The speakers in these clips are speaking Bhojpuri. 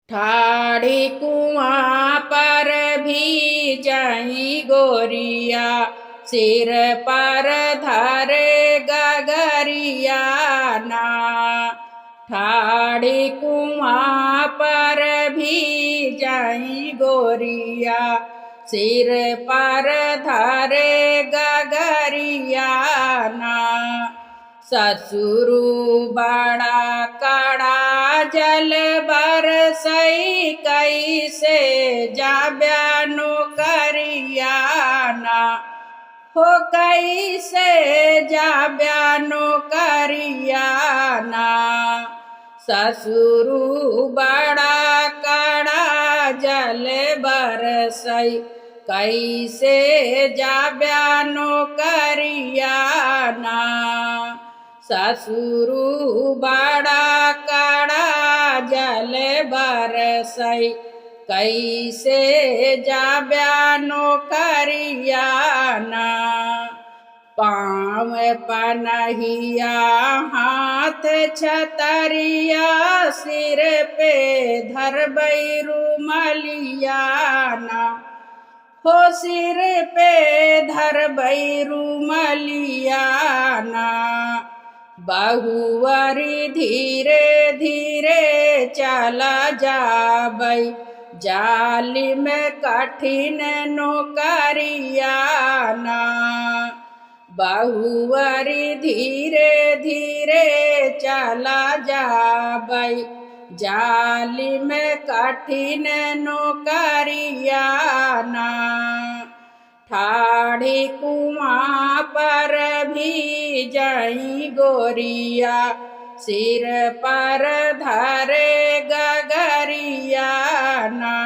ठाड़ी कुआं पर भी जाई गोरिया, सिर पर धरे गगरिया ना। ठाड़ी कुआं पर भी जाई गोरिया, सिर पर धरे गगरिया ना। ससुरु बड़ा कड़ा जल बरसई, कैसे जाब्या नौकरिया ना। हो कैसे जाब्या नौकरिया ना। ससुरु बड़ा कड़ा जल बरसई, कैसे जाब्या नौकरिया ना। ससुरु बड़ा कड़ा जल बरसई, कैसे जाब्या नौकरिया ना। पाँव पनहिया हाथ छतरिया, सिर पे धरबई रुमलिया ना। हो सिर पे धरबई रुमलिया ना। बहुवरी धीरे धीरे चला जाबई, जाली में कठिन नौकरिया ना। बहुवरी धीरे धीरे चला जाबई, जाली में कठिन नौकरिया ना। ठाड़ी कुआं पर भी जाई गोरिया, सिर पर धरे गगरिया ना।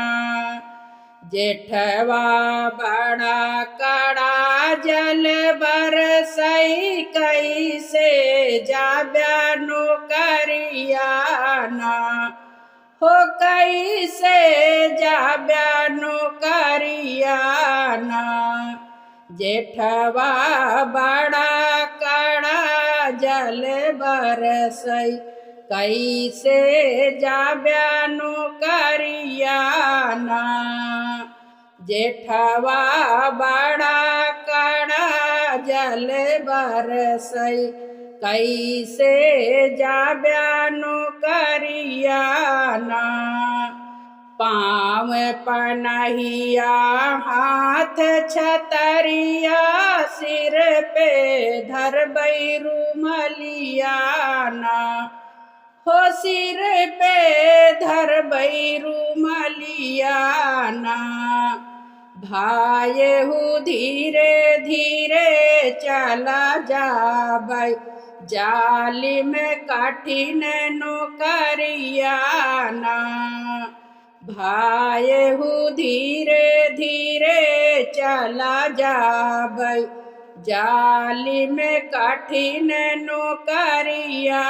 जेठवा बड़ा कड़ा जल बरसई, कैसे जाब्या नौकरिया ना। हो कैसे जाब्या नौकरिया ना। जेठवा बड़ा कड़ा जल बरसई, कैसे जाब्या नौकरिया ना। जेठवा बड़ा कड़ा जल बरसई, कैसे जाब्या नौकरिया ना। पाँव पनहिया हाथ छतरिया, सिर पे धरबई रुमलिया ना। हो सिर पे धरबई रुमलिया ना। भायहु धीरे धीरे चला जाबई, जाली में कठिन नौकरिया ना। भायहु धीरे धीरे चला जाबई, जाली में कठिन नौकरिया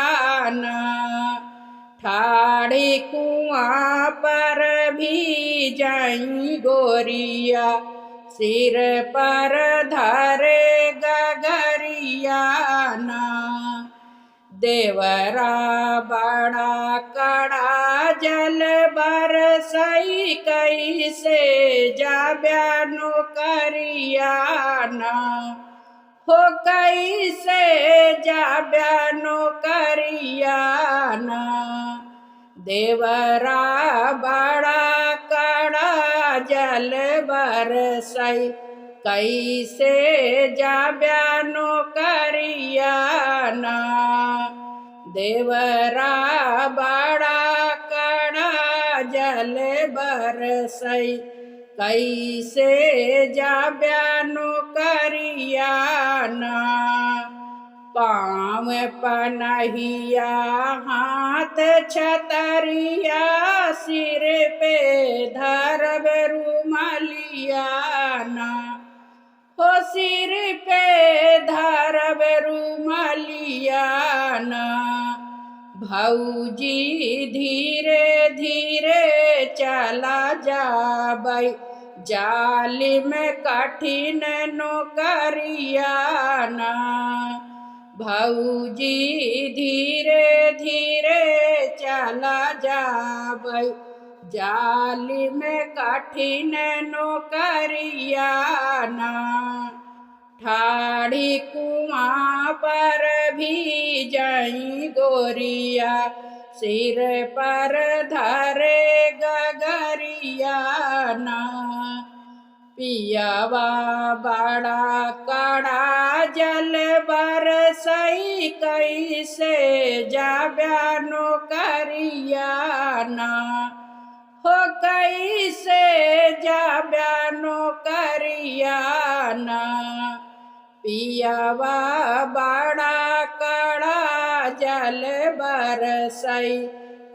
ना। ठाड़ी कुआं पर भी जाई गोरिया, सिर पर धरे गगरिया ना। देवरा बड़ा कड़ा जल बरसई, कैसे जाब्या नौकरिया ना। हो कैसे जाब्या नौकरिया ना। देवरा बड़ा कड़ा जल बरसई, कैसे जाब्या नौकरिया ना। देवरा बड़ा कड़ा जल बरसई, कैसे जाब्या नौकरिया ना। पाँव पनहिया हाथ छतरिया, सिर पे धरब रुमलिया ना। हो सिर पे धरब रुमलिया ना। भौजी धीरे धीरे चला जाबई, जाली में कठिन नौकरिया ना। भौजी धीरे धीरे चला जाबई, जाली में कठिन नौकरिया ना। ठाड़ी कुआं पर भी जई गोरिया, सिर पर धरे गगरिया ना। पियावा बड़ा कड़ा जल बरसई, कैसे जाब्या नौकरिया ना। हो कैसे जाब्या नौकरिया ना। पियावा बड़ा कड़ा जल बरसई,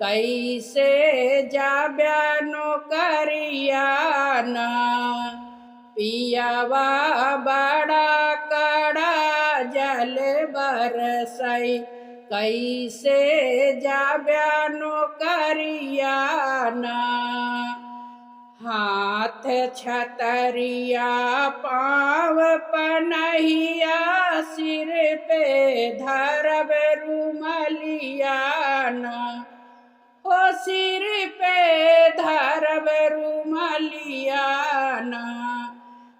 कैसे जाब्या नौकरिया ना। पियावा बड़ा कड़ा जल बरसई, कैसे जाब्या नौकरिया ना। हाथ छतरिया पाँव पनहिया, सिर पे धरब रुमलिया ना। हो सिर पे धरब रुमलिया ना।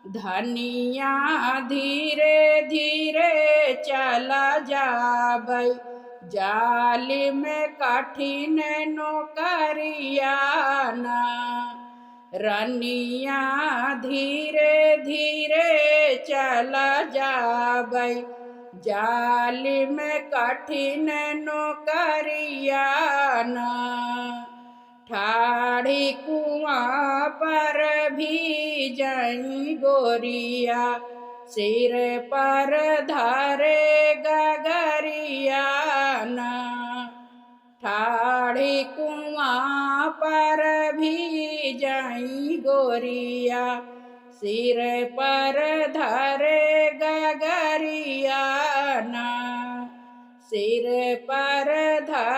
धनिया धीरे धीरे चला जाबै, जाली में कठिन नौकरिया ना। रनिया धीरे धीरे चला जाबै, जाली में कठिन नौकरिया ना। ठाड़ी कुआं पर भी जई गोरिया, सिर पर धरे गगरिया ना। ठाड़ी कुआं पर भी जई गोरिया, सिर पर धरे गगरिया ना। सिर पर धरे